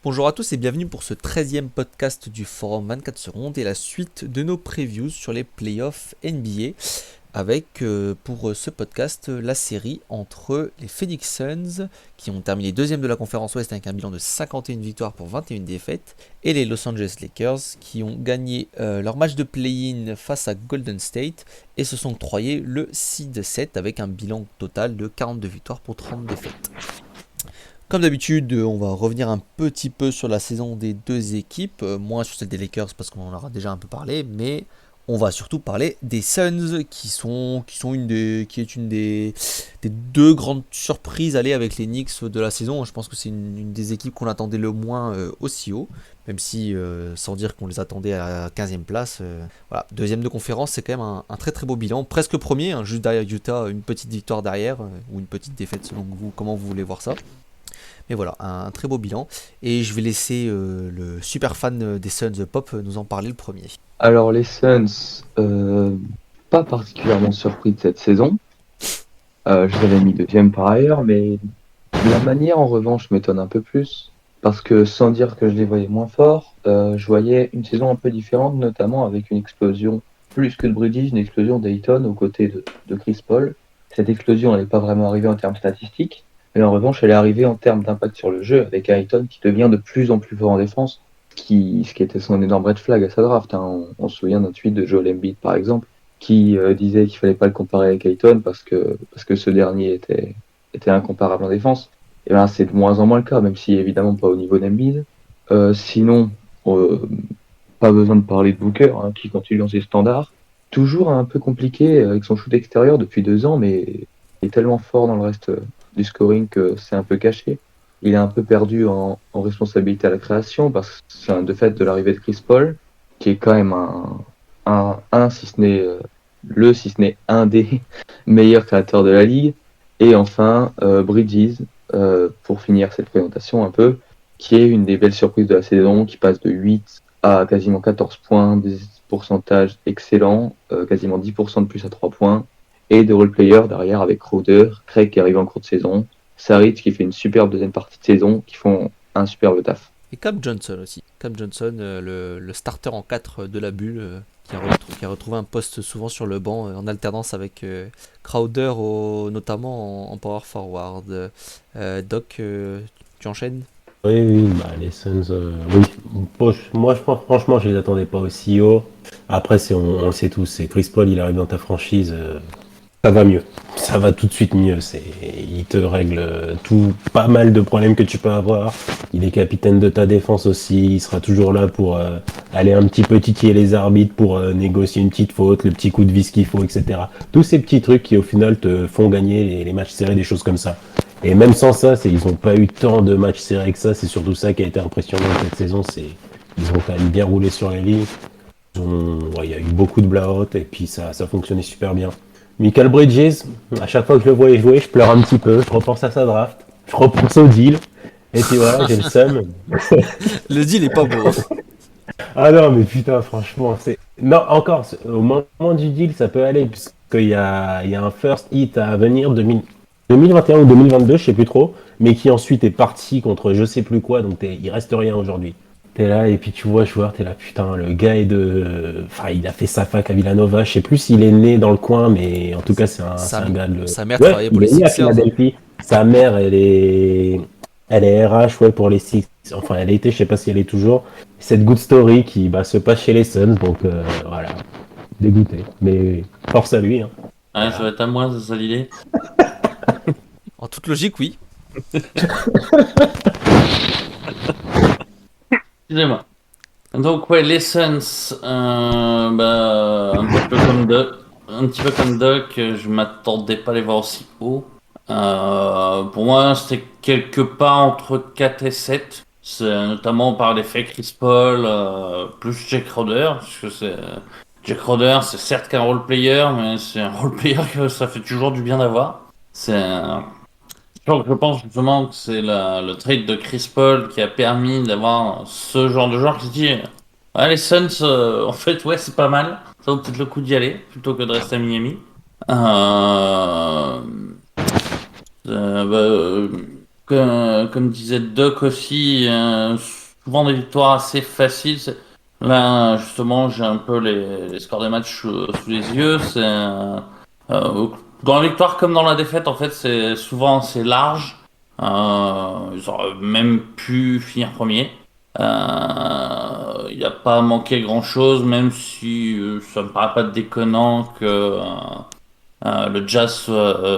Bonjour à tous et bienvenue pour ce 13e podcast du Forum 24 secondes et la suite de nos previews sur les playoffs NBA avec pour ce podcast la série entre les Phoenix Suns qui ont terminé deuxième de la conférence Ouest avec un bilan de 51 victoires pour 21 défaites et les Los Angeles Lakers qui ont gagné leur match de play-in face à Golden State et se sont octroyés le seed 7 avec un bilan total de 42 victoires pour 30 défaites. Comme d'habitude, on va revenir un petit peu sur la saison des deux équipes, moins sur celle des Lakers parce qu'on en aura déjà un peu parlé, mais on va surtout parler des Suns qui est une des deux grandes surprises aller avec les Knicks de la saison. Je pense que c'est une des équipes qu'on attendait le moins aussi haut, même si sans dire qu'on les attendait à la 15e place. Voilà, deuxième de conférence, c'est quand même un très très beau bilan, presque premier, hein, juste derrière Utah, une petite victoire derrière, ou une petite défaite selon vous, comment vous voulez voir ça. Mais voilà, un très beau bilan. Et je vais laisser le super fan des Suns, Pop, nous en parler le premier. Alors les Suns, pas particulièrement surpris de cette saison. Je les avais mis deuxième par ailleurs, mais la manière en revanche m'étonne un peu plus. Parce que sans dire que je les voyais moins forts, je voyais une saison un peu différente, notamment avec une explosion, plus que de Bridges, une explosion d'Ayton aux côtés de Chris Paul. Cette explosion n'est pas vraiment arrivée en termes statistiques, mais en revanche elle est arrivée en termes d'impact sur le jeu, avec Ayton qui devient de plus en plus fort en défense, ce qui était son énorme red flag à sa draft. Hein. On se souvient d'un tweet de Joel Embiid par exemple, qui disait qu'il fallait pas le comparer avec Ayton parce que ce dernier était incomparable en défense. Et ben, c'est de moins en moins le cas, même si évidemment pas au niveau d'Embiid. Sinon, euh, pas besoin de parler de Booker, hein, qui continue dans ses standards. Toujours un peu compliqué avec son shoot extérieur depuis 2 ans, mais il est tellement fort dans le reste du scoring que c'est un peu caché. Il est un peu perdu en responsabilité à la création, parce que c'est un de fait de l'arrivée de Chris Paul, qui est quand même si ce n'est si ce n'est un des meilleurs créateurs de la ligue. Et enfin, Bridges, pour finir cette présentation un peu, qui est une des belles surprises de la saison, qui passe de 8 à quasiment 14 points, des pourcentages excellents, quasiment 10% de plus à 3 points, et de role-player derrière avec Crowder, Craig qui arrive en cours de saison, Saric qui fait une superbe deuxième partie de saison, qui font un superbe taf. Et Cam Johnson aussi. Cam Johnson, le starter en 4 de la bulle, qui a retrouvé un poste souvent sur le banc, en alternance avec Crowder, notamment en power forward. Doc, tu enchaînes. Oui, oui, bah, les Suns, oui. Moi, je pense, franchement, je les attendais pas aussi haut. Après, on le sait tous, c'est Chris Paul, il arrive dans ta franchise, ça va mieux. Ça va tout de suite mieux. Il te règle tout, pas mal de problèmes que tu peux avoir. Il est capitaine de ta défense aussi. Il sera toujours là pour aller un petit peu titiller les arbitres, pour négocier une petite faute, le petit coup de vis qu'il faut, etc. Tous ces petits trucs qui, au final, te font gagner les matchs serrés, des choses comme ça. Et même sans ça, ils n'ont pas eu tant de matchs serrés que ça. C'est surtout ça qui a été impressionnant cette saison. Ils ont quand même bien roulé sur les lignes. Il y a eu beaucoup de blowout et puis ça fonctionnait super bien. Michael Bridges, à chaque fois que je le voyais jouer, je pleure un petit peu. Je repense à sa draft. Je repense au deal. Et puis voilà, j'ai le seum. Le deal est pas beau. Ah non, mais putain, franchement, c'est. Non, encore, au moment du deal, ça peut aller, il y a un first hit à venir 2021 ou 2022, je sais plus trop, mais qui ensuite est parti contre je sais plus quoi, donc il reste rien aujourd'hui. T'es là, et puis tu vois, joueur, t'es là, putain, le gars est de. Enfin, il a fait sa fac à Villanova, je sais plus s'il est né dans le coin, mais en tout cas, c'est Sa, un gars de. sa mère Ouais, travaillait pour il les est né à Sixers, hein. Philadelphie. Sa mère, elle est RH, ouais, pour les Six. Enfin, elle a été, je sais pas si elle est toujours. Cette good story qui se passe chez les Suns, donc voilà, dégoûté. Mais force à lui. Hein. Ouais, ça va Voilà. être à moi, c'est ça l'idée. En toute logique, oui. Excusez-moi. Donc, ouais, les Suns, un petit peu comme Doc, je m'attendais pas à les voir aussi haut. Pour moi, c'était quelque part entre 4 et 7. C'est notamment par l'effet Chris Paul, plus Jack Crowder, parce que Jack Crowder, c'est certes qu'un role player, mais c'est un role player que ça fait toujours du bien d'avoir. Je pense justement que c'est le trade de Chris Paul qui a permis d'avoir ce genre de joueur qui se dit ouais, les Suns, en fait, ouais, c'est pas mal. Ça vaut peut-être le coup d'y aller plutôt que de rester à Miami. Euh, euh, bah, euh, comme disait Doc aussi, souvent des victoires assez faciles. Là, justement, j'ai un peu les scores des matchs sous les yeux. Dans la victoire comme dans la défaite, en fait, c'est souvent assez large. Ils auraient même pu finir premier. Il n'y a pas manqué grand-chose, même si ça me paraît pas déconnant que le Jazz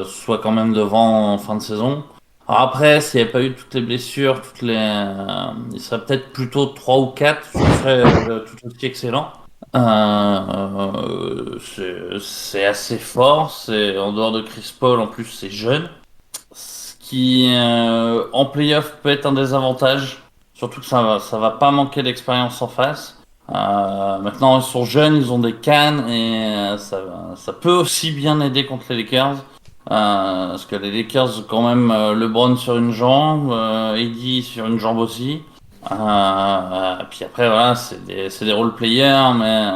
soit quand même devant en fin de saison. Alors après, s'il n'y avait pas eu toutes les blessures, il serait peut-être plutôt 3 ou 4, ce serait tout aussi excellent. C'est assez fort, c'est en dehors de Chris Paul, en plus c'est jeune. Ce qui en playoff peut être un désavantage, surtout que ça va pas manquer d'expérience en face. Maintenant ils sont jeunes, ils ont des cannes et ça peut aussi bien aider contre les Lakers. Parce que les Lakers quand même LeBron sur une jambe, AD sur une jambe aussi. Puis après voilà c'est des role players mais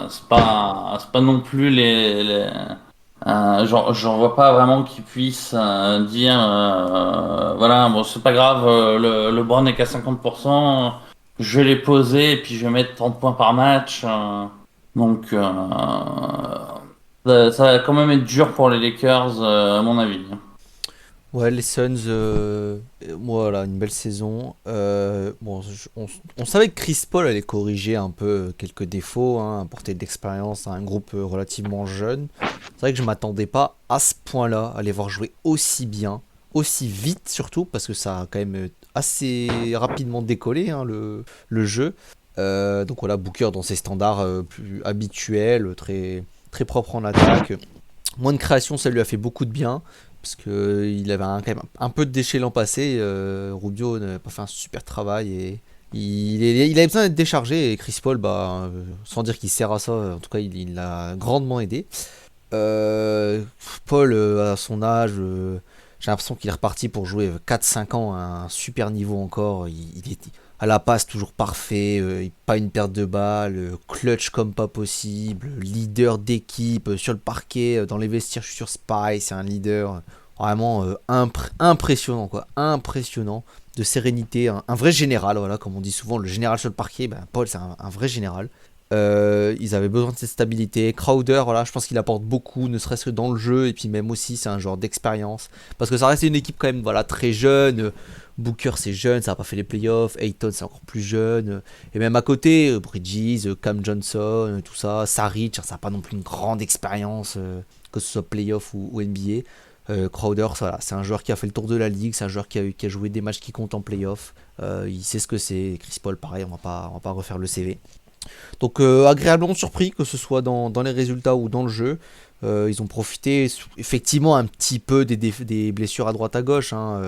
c'est pas non plus j'en vois pas vraiment qu'ils puissent dire voilà bon c'est pas grave le LeBron est qu'à 50%, je vais les poser et puis je vais mettre 30 points par match, donc ça va quand même être dur pour les Lakers à mon avis. Ouais, les Suns, voilà, une belle saison. Bon, on savait que Chris Paul allait corriger un peu quelques défauts, hein, apporter de l'expérience à un groupe relativement jeune. C'est vrai que je m'attendais pas à ce point-là, à les voir jouer aussi bien, aussi vite surtout, parce que ça a quand même assez rapidement décollé, hein, le jeu. Donc voilà, Booker dans ses standards plus habituels, très, très propre en attaque. Moins de création, ça lui a fait beaucoup de bien. Parce qu'il avait quand même un peu de déchets l'an passé. Rubio n'a pas fait un super travail. Et il avait besoin d'être déchargé. Et Chris Paul, sans dire qu'il sert à ça, en tout cas, il l'a grandement aidé. Paul, à son âge, j'ai l'impression qu'il est reparti pour jouer 4-5 ans à un super niveau encore. Il est à la passe toujours parfait, pas une perte de balle, clutch comme pas possible, leader d'équipe sur le parquet, dans les vestiaires, je suis sûr Spy, c'est un leader vraiment impressionnant, quoi, impressionnant, de sérénité, un vrai général, voilà, comme on dit souvent, le général sur le parquet, Paul c'est un vrai général. Ils avaient besoin de cette stabilité. Crowder, voilà, je pense qu'il apporte beaucoup, ne serait-ce que dans le jeu, et puis même aussi, c'est un genre d'expérience. Parce que ça reste une équipe quand même, voilà, très jeune. Booker, c'est jeune, ça n'a pas fait les playoffs. Ayton, c'est encore plus jeune. Et même à côté, Bridges, Cam Johnson, tout ça. Saric, ça n'a pas non plus une grande expérience, que ce soit playoff ou NBA. Crowder, voilà, c'est un joueur qui a fait le tour de la ligue, c'est un joueur qui a joué des matchs qui comptent en playoff. Il sait ce que c'est. Chris Paul, pareil, on va pas refaire le CV. Donc agréablement surpris, que ce soit dans les résultats ou dans le jeu. Ils ont profité effectivement un petit peu des blessures à droite à gauche, hein,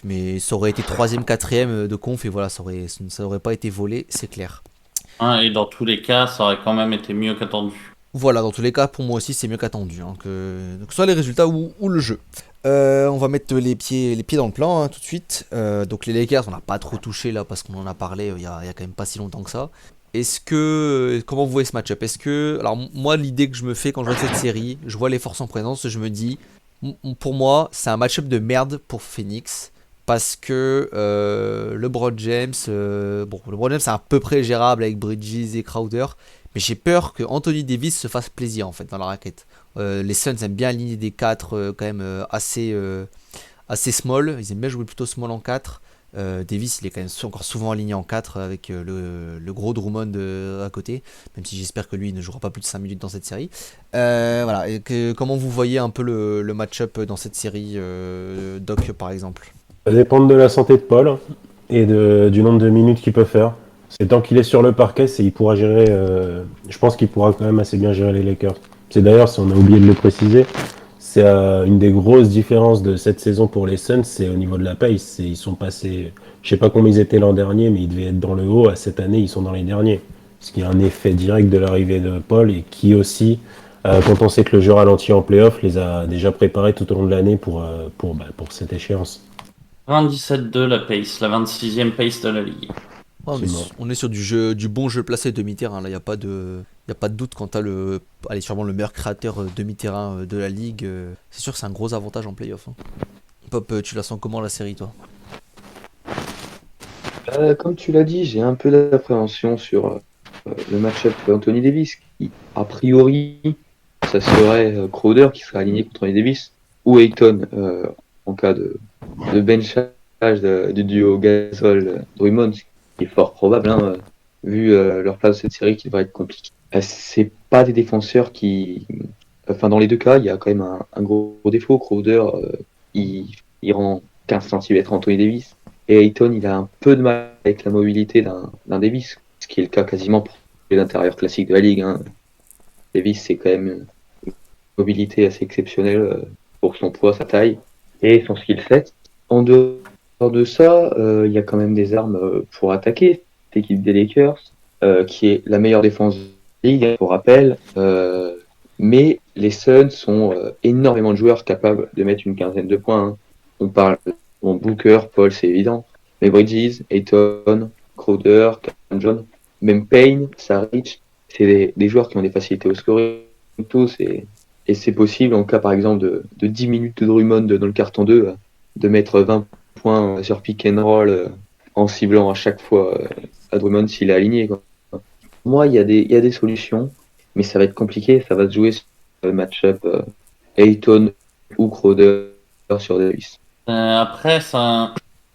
mais ça aurait été 3ème, 4ème de conf et voilà, ça aurait pas été volé, c'est clair. Et dans tous les cas, ça aurait quand même été mieux qu'attendu. Voilà, dans tous les cas, pour moi aussi, c'est mieux qu'attendu, hein, que ce soit les résultats ou le jeu. On va mettre les pieds dans le plan, hein, tout de suite. Donc les Lakers, on n'a pas trop touché là parce qu'on en a parlé il y a quand même pas si longtemps que ça. Comment vous voyez ce match-up? Alors moi, l'idée que je me fais quand je vois cette série, je vois les forces en présence, je me dis, pour moi, c'est un match-up de merde pour Phoenix. Parce que LeBron James, LeBron James c'est à peu près gérable avec Bridges et Crowder. Mais j'ai peur que Anthony Davis se fasse plaisir en fait dans la raquette. Les Suns aiment bien aligner des 4 quand même assez small. Ils aiment bien jouer plutôt small en 4. Davis il est quand même encore souvent aligné en 4 avec le gros Drummond à côté, même si j'espère que lui il ne jouera pas plus de 5 minutes dans cette série. Voilà, comment vous voyez un peu le match-up dans cette série, Doc par exemple? Ça va dépendre de la santé de Paul et du nombre de minutes qu'il peut faire. C'est tant qu'il est sur le parquet, il pourra gérer. Je pense qu'il pourra quand même assez bien gérer les Lakers. C'est d'ailleurs, si on a oublié de le préciser, c'est une des grosses différences de cette saison pour les Suns, c'est au niveau de la pace. Ils sont passés, je sais pas combien ils étaient l'an dernier, mais ils devaient être dans le haut. À cette année, ils sont dans les derniers. Ce qui est un effet direct de l'arrivée de Paul et qui aussi, quand on sait que le jeu ralentit en playoff, les a déjà préparés tout au long de l'année pour cette échéance. 97-2 la pace, la 26e pace de la ligue. On est sur du bon jeu placé demi-terrain. Là, il n'y a pas de doute quant à sûrement le meilleur créateur demi-terrain de la ligue. C'est sûr que c'est un gros avantage en playoff, hein. Pop, tu la sens comment la série, toi? Comme tu l'as dit, j'ai un peu d'appréhension sur le match-up Anthony Davis, qui, a priori, ça serait Crowder qui serait aligné contre Anthony Davis, ou Ayton en cas de benchage du duo Gasol-Drummond, ce qui est fort probable, hein, vu leur place dans cette série qui devrait être compliquée. C'est pas des défenseurs qui. Enfin, dans les deux cas, il y a quand même un gros défaut. Crowder, il rend 15 cm Anthony Davis. Et Ayton, il a un peu de mal avec la mobilité d'un Davis, ce qui est le cas quasiment pour les intérieurs classiques de la ligue, hein. Davis, c'est quand même une mobilité assez exceptionnelle pour son poids, sa taille et son skill set. En dehors de ça, il y a quand même des armes pour attaquer. Cette équipe des Lakers, qui est la meilleure défense de la ligue, hein, pour rappel. Mais les Suns sont énormément de joueurs capables de mettre une quinzaine de points, hein. On parle Booker, Paul, c'est évident. Mais Bridges, Ayton, Crowder, Cam John, même Payne, Saric, c'est des joueurs qui ont des facilités au scoring tous. Et c'est possible, en cas par exemple de 10 minutes de Drummond dans le carton 2, de mettre 20 points sur pick and roll en ciblant à chaque fois à Drummond s'il est aligné, quoi. Pour moi, il y a des solutions, mais ça va être compliqué. Ça va se jouer sur le match-up Ayton ou Crowder sur Davis. Après,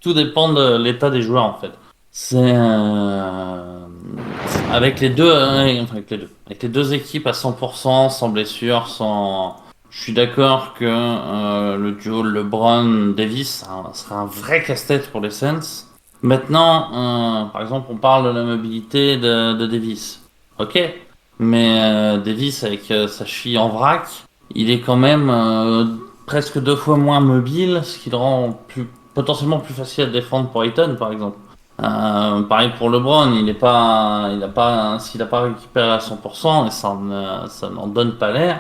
tout dépend de l'état des joueurs en fait. C'est avec les deux, avec les deux équipes à 100%, sans blessure, sans. Je suis d'accord que le duo LeBron-Davis sera un vrai casse-tête pour les Suns. Maintenant, par exemple, on parle de la mobilité de Davis. Ok, mais Davis avec sa cheville en vrac, il est quand même presque 2 fois moins mobile, ce qui le rend potentiellement plus facile à défendre pour Ayton, par exemple. Pareil pour LeBron, s'il n'a pas récupéré à 100%, et ça n'en donne pas l'air,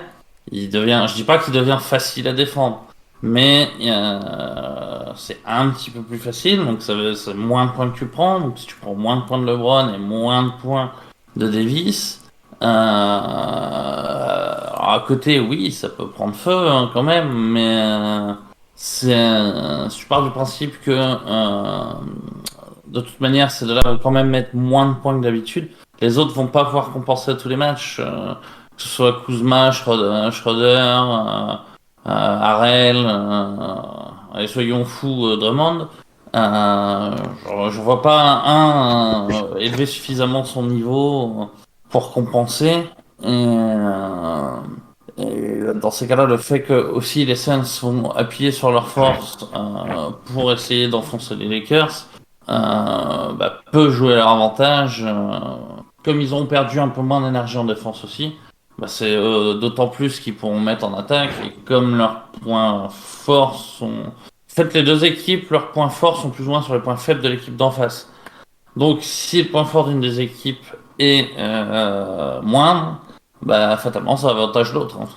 je dis pas qu'il devient facile à défendre, mais c'est un petit peu plus facile, donc c'est moins de points que tu prends, donc si tu prends moins de points de LeBron et moins de points de Davis, alors à côté, oui, ça peut prendre feu hein, quand même, mais je pars du principe que de toute manière, ces deux-là vont quand même mettre moins de points que d'habitude. Les autres vont pas pouvoir compenser à tous les matchs, que ce soit Kuzma, Schroeder, Harrell, allez, soyons fous, Drummond. Je vois pas un élever suffisamment son niveau pour compenser. Et dans ces cas-là, le fait que aussi les Suns vont appuyer sur leur force pour essayer d'enfoncer les Lakers peut jouer à leur avantage. Comme ils ont perdu un peu moins d'énergie en défense aussi, c'est d'autant plus qu'ils pourront mettre en attaque. Et comme leurs points forts sont... En fait, les deux équipes, leurs points forts sont plus ou moins sur les points faibles de l'équipe d'en face. Donc, si le point fort d'une des équipes est moindre, fatalement, ça avantage l'autre, hein.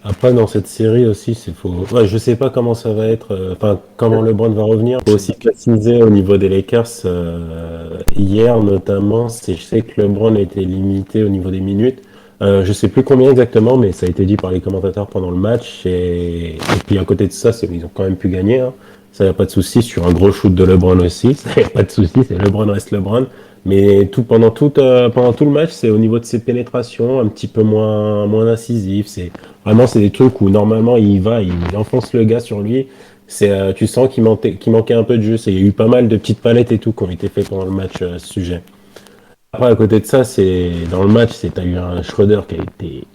Après, dans cette série aussi, ouais, je sais pas comment ça va être, comment LeBron va revenir. Faut aussi préciser au niveau des Lakers, hier notamment, je sais que LeBron a été limité au niveau des minutes. Je sais plus combien exactement, mais ça a été dit par les commentateurs pendant le match. Et puis à côté de ça, ils ont quand même pu gagner, hein. Ça y a pas de souci sur un gros shoot de LeBron aussi. Ça y a pas de souci, c'est LeBron reste LeBron. Mais pendant tout le match, c'est au niveau de ses pénétrations un petit peu moins incisif. C'est des trucs où normalement il enfonce le gars sur lui. Tu sens qu'il manquait un peu de jeu. Il y a eu pas mal de petites palettes et tout qui ont été faites pendant le match à ce sujet. Après, à côté de ça, dans le match, t'as eu un Schroeder qui a été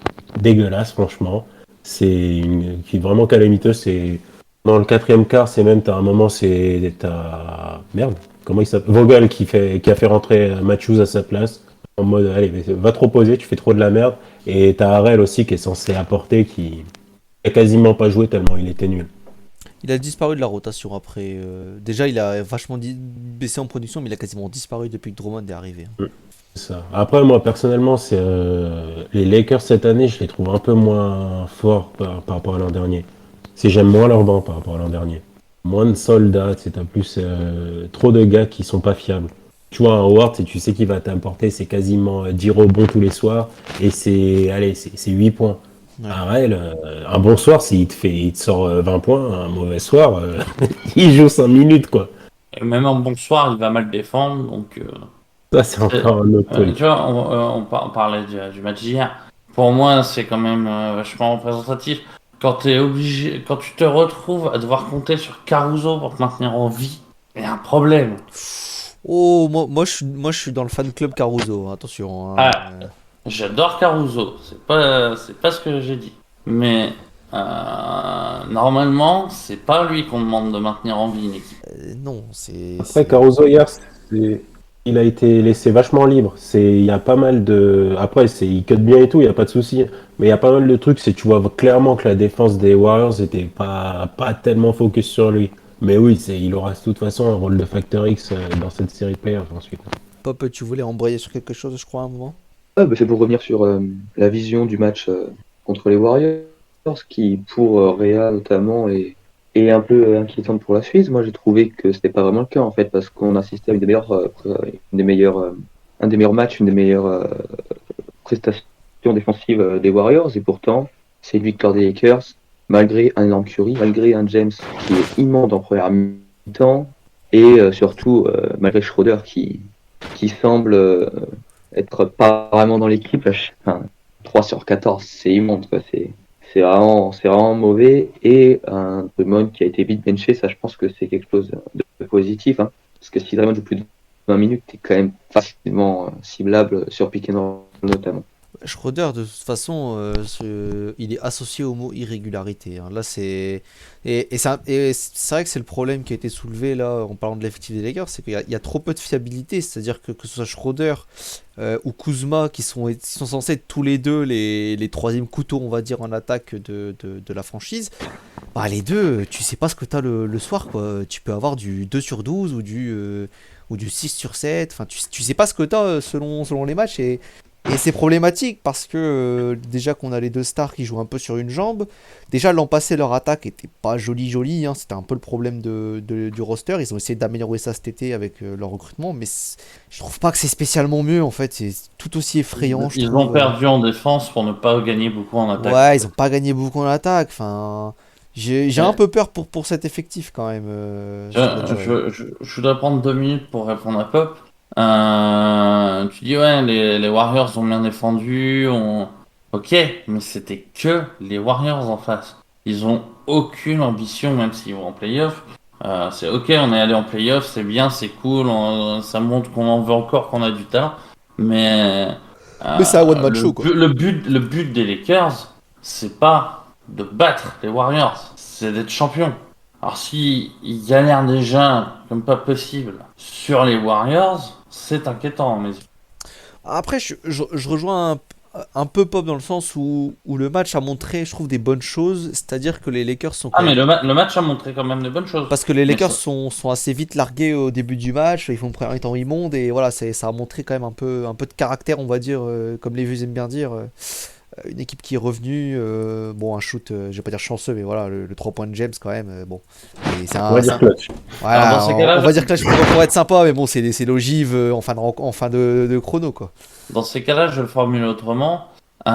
dégueulasse, franchement. Qui est vraiment calamiteux. C'est dans le quatrième quart, t'as un moment, merde. Comment il s'appelle, Vogel qui a fait rentrer Matthews à sa place en mode allez, va te reposer, tu fais trop de la merde. Et t'as Harrell aussi qui est censé apporter, qui a quasiment pas joué tellement il était nul. Il a disparu de la rotation après. Déjà, il a vachement baissé en production, mais il a quasiment disparu depuis que Drummond est arrivé. C'est ça. Après, moi personnellement, les Lakers cette année, je les trouve un peu moins forts par rapport à l'an dernier. J'aime moins leur banc par rapport à l'an dernier. Moins de soldats, t'as plus trop de gars qui sont pas fiables. Tu vois, un Howard, tu sais qu'il va t'apporter, c'est quasiment 10 rebonds tous les soirs, et c'est 8 points. Ouais. Harrell, un bon soir, il te sort 20 points, un mauvais soir, il joue 5 minutes, quoi. Et même en bon soir, il va mal défendre. Donc, Ça, c'est encore un autre tu truc. vois, on parlait du match d'hier. Pour moi, c'est quand même vachement représentatif. Quand tu te retrouves à devoir compter sur Caruso pour te maintenir en vie, il y a un problème. Oh, moi, je suis dans le fan club Caruso, hein, attention. Hein. Ah, j'adore Caruso, c'est pas ce que j'ai dit. Mais normalement, c'est pas lui qu'on demande de maintenir en vie une équipe. Non, c'est. Après, Caruso, hier, il a été laissé vachement libre. Il y a pas mal de. Après, il cut bien et tout, il n'y a pas de souci. Mais il y a pas mal de trucs, tu vois clairement que la défense des Warriors était pas tellement focus sur lui. Mais oui, il aura de toute façon un rôle de facteur X dans cette série de playoffs ensuite. Pop, tu voulais embrayer sur quelque chose, je crois, à un moment? C'est pour revenir sur la vision du match contre les Warriors, qui pour Réa notamment est un peu inquiétante pour la suite. Moi j'ai trouvé que c'était pas vraiment le cas en fait, parce qu'on assistait à un des meilleurs matchs, une des meilleures prestations défensives des Warriors, et pourtant c'est une victoire des Lakers malgré un énorme Curry, malgré un James qui est immonde en première mi-temps, et surtout malgré Schroeder qui semble être pas vraiment dans l'équipe. Enfin, 3 sur 14, c'est immonde, quoi. C'est vraiment mauvais. Et un Drummond qui a été vite benché, ça, je pense que c'est quelque chose de positif. Hein. Parce que si Drummond joue plus de 20 minutes, t'es quand même facilement ciblable sur pick and roll notamment. Schroeder, de toute façon, il est associé au mot irrégularité. Hein. Là, c'est. Et c'est vrai que c'est le problème qui a été soulevé là en parlant de l'effectif des Lakers, c'est qu'il y a trop peu de fiabilité. C'est-à-dire que ce soit Schroeder ou Kuzma qui sont censés être tous les deux les troisièmes couteaux, on va dire, en attaque de la franchise, bah, les deux, tu sais pas ce que t'as le soir, quoi. Tu peux avoir du 2 sur 12 ou du 6 sur 7. Enfin, tu sais pas ce que t'as selon les matchs. Et c'est problématique parce que déjà qu'on a les deux stars qui jouent un peu sur une jambe. Déjà l'an passé leur attaque était pas jolie, hein, c'était un peu le problème du roster. Ils ont essayé d'améliorer ça cet été avec leur recrutement, mais je trouve pas que c'est spécialement mieux en fait. C'est tout aussi effrayant. Je Ils trouve. ont perdu en défense pour ne pas gagner beaucoup en attaque. Ouais, ils ont pas gagné beaucoup en attaque. Enfin, j'ai un peu peur pour cet effectif quand même. Sur la durée. Je voudrais prendre 2 minutes pour répondre à Pop. Tu dis ouais, les Warriors ont bien défendu, ok, mais c'était que les Warriors en face. Ils ont aucune ambition, même s'ils vont en playoff. C'est ok, on est allé en playoff, c'est bien, c'est cool, ça montre qu'on en veut encore, qu'on a du talent. Mais Mais c'est un one man show quoi. le but des Lakers, c'est pas de battre les Warriors, c'est d'être champion. Alors si ils galèrent déjà comme pas possible sur les Warriors, c'est inquiétant mais Après, je rejoins un peu Pop dans le sens où le match a montré, je trouve, des bonnes choses. C'est-à-dire que les Lakers sont ah quand mais même. le match a montré quand même de bonnes choses. Parce que les Mais Lakers sont assez vite largués au début du match. Ils font le premier temps immonde. Et voilà, ça a montré quand même un peu de caractère, on va dire, comme les vieux aiment bien dire. Une équipe qui est revenue. Bon, un shoot, je vais pas dire chanceux, mais voilà, le 3 points de James quand même. Bon. Et On va dire clutch. Voilà, Alors, dans ces cas-là, on va dire que là, pour être sympa, mais bon, c'est l'ogive en fin de chrono, quoi. Dans ces cas-là, je le formule autrement. C'est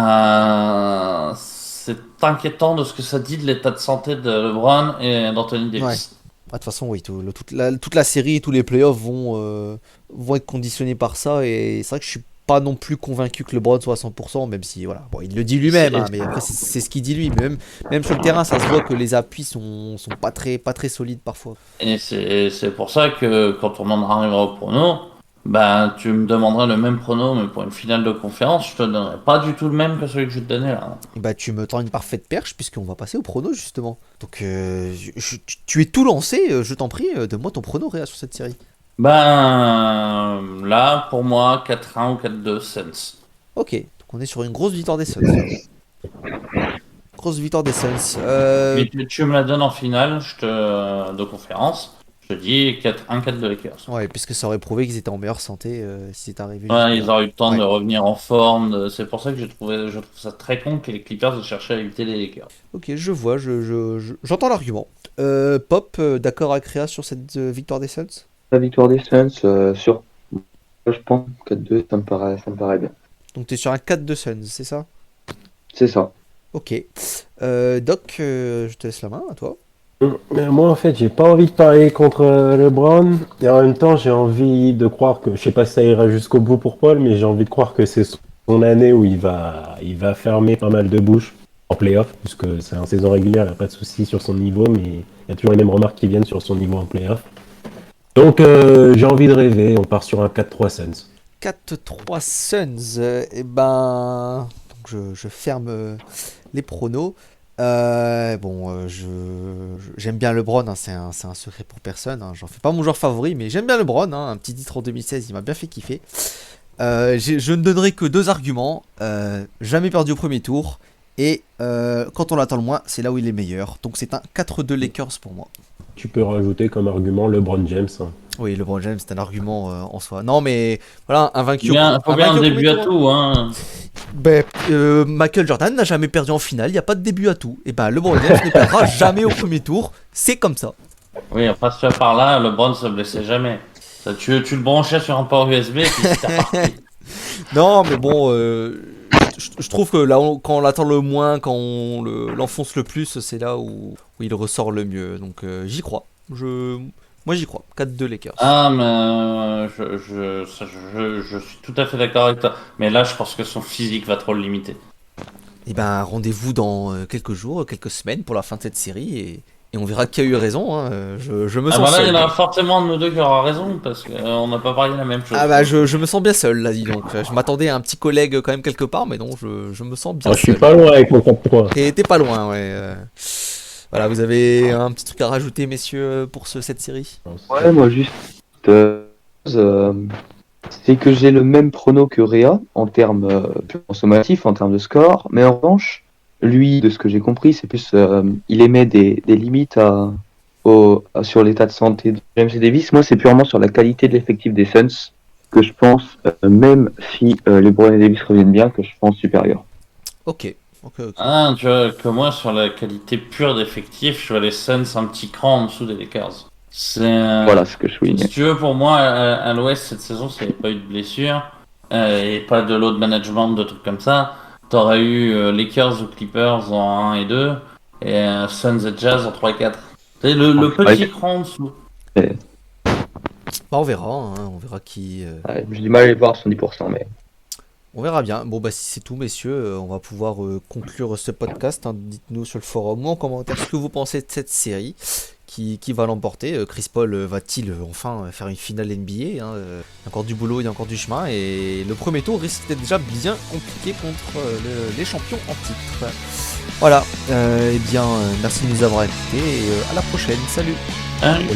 inquiétant de ce que ça dit de l'état de santé de LeBron et d'Anthony Ouais. Davis. Ah, de toute façon, oui, toute la série, tous les playoffs vont être conditionnés par ça. Et c'est vrai que je suis pas non plus convaincu que LeBron soit à 100%, même si, voilà, bon, il le dit lui-même, hein, mais après, c'est ce qu'il dit lui. Même sur le terrain, ça se voit que les appuis sont pas très solides parfois. Et c'est pour ça que quand on en arrivera au prono, bah, tu me demanderas le même prono, mais pour une finale de conférence, je te donnerai pas du tout le même que celui que je vais te donner là. Et bah, tu me tends une parfaite perche, puisqu'on va passer au prono, justement. Donc, tu es tout lancé, je t'en prie, donne-moi ton prono, Réa, sur cette série. Ben là, pour moi, 4-1 ou 4-2 Suns. Ok, donc on est sur une grosse victoire des Suns. Grosse victoire des Suns. Mais tu me la donnes en finale de conférence. Je te dis 4-1, 4-2 Lakers. Ouais, puisque ça aurait prouvé qu'ils étaient en meilleure santé si c'est arrivé. Ouais, ils auraient eu le temps Ouais. de revenir en forme. C'est pour ça que je trouve ça très con que les Clippers aient cherché à éviter les Lakers. Ok, je vois, j'entends l'argument. Pop, d'accord avec Réa sur cette victoire des Suns? La victoire des Suns, je pense 4-2, ça me paraît bien. Donc t'es sur un 4 de Suns, c'est ça? C'est ça. Ok. Doc, je te laisse la main, à toi. Mais moi, en fait, j'ai pas envie de parier contre LeBron. Et en même temps, j'ai envie de croire que, je sais pas si ça ira jusqu'au bout pour Paul, mais j'ai envie de croire que c'est son année où il va fermer pas mal de bouches en playoff, puisque c'est en saison régulière, il n'y a pas de souci sur son niveau, mais il y a toujours les mêmes remarques qui viennent sur son niveau en playoff. Donc, j'ai envie de rêver, on part sur un 4-3 Suns. 4-3 Suns. Et ben. Donc je ferme les pronos. J'aime bien LeBron, hein, c'est un secret pour personne. Hein, j'en fais pas mon joueur favori, mais j'aime bien LeBron. Hein, un petit titre en 2016, il m'a bien fait kiffer. Je ne donnerai que 2 arguments. Jamais perdu au premier tour. Et quand on l'attend le moins, c'est là où il est meilleur. Donc c'est un 4-2 Lakers pour moi. Tu peux rajouter comme argument LeBron James. Hein. Oui, LeBron James, c'est un argument en soi. Non, mais voilà, un vaincu. Faut bien un début à tour. tout, hein. Michael Jordan n'a jamais perdu en finale, il n'y a pas de début à tout. Et ben LeBron James ne perdra jamais au premier tour, c'est comme ça. Oui, on passe par là, LeBron se blessait jamais. Ça, tu le branchais sur un port USB et puis c'était reparti. Non, mais bon, je trouve que là, quand on l'attend le moins, quand on l'enfonce le plus, c'est là où il ressort le mieux. Donc j'y crois. Moi j'y crois. 4-2 Lakers. Ah, mais je suis tout à fait d'accord avec toi. Mais là, je pense que son physique va trop le limiter. Et ben rendez-vous dans quelques jours, quelques semaines pour la fin de cette série et on verra qui a eu raison. Hein. Je me sens Voilà, il seul. y en a forcément un de nous deux qui aura raison parce qu'on n'a pas parlé la même chose. Ah bah je me sens bien seul là, dis donc. Je m'attendais à un petit collègue quand même quelque part, mais non, je me sens bien Je suis seul. pas loin avec mon 4-3. Et t'es pas loin, ouais. Voilà, vous avez un petit truc à rajouter, messieurs, pour cette série? Ouais, moi juste, c'est que j'ai le même prono que Réa en termes plus consommatifs, en termes de score, mais en revanche, lui, de ce que j'ai compris, c'est plus, il émet des limites sur l'état de santé de James Davis. Moi, c'est purement sur la qualité de l'effectif des Suns que je pense, même si LeBron et Davis reviennent bien, que je pense supérieur. Ok. Ah, tu vois, que moi, sur la qualité pure d'effectif, je vois les Suns un petit cran en dessous des Lakers. Voilà ce que je soulignais. Si tu veux, pour moi, à l'Ouest, cette saison, s'il n'y avait pas eu de blessure, et pas de load management, de trucs comme ça, t'aurais eu Lakers ou Clippers en 1 et 2, et Suns et Jazz en 3 et 4. C'est le petit cran en dessous. Bah, on verra, hein, on verra qui... Ouais, j'ai du mal à les voir à 70%, mais... On verra bien. Bon, bah, si c'est tout, messieurs, on va pouvoir conclure ce podcast. Hein. Dites-nous sur le forum ou en commentaire ce que vous pensez de cette série. Qui va l'emporter? Chris Paul va-t-il enfin faire une finale NBA? Hein? Il y a encore du boulot, il y a encore du chemin. Et le premier tour risque d'être déjà bien compliqué contre les champions en titre. Voilà. Merci de nous avoir écoutés. Et à la prochaine. Salut. Salut.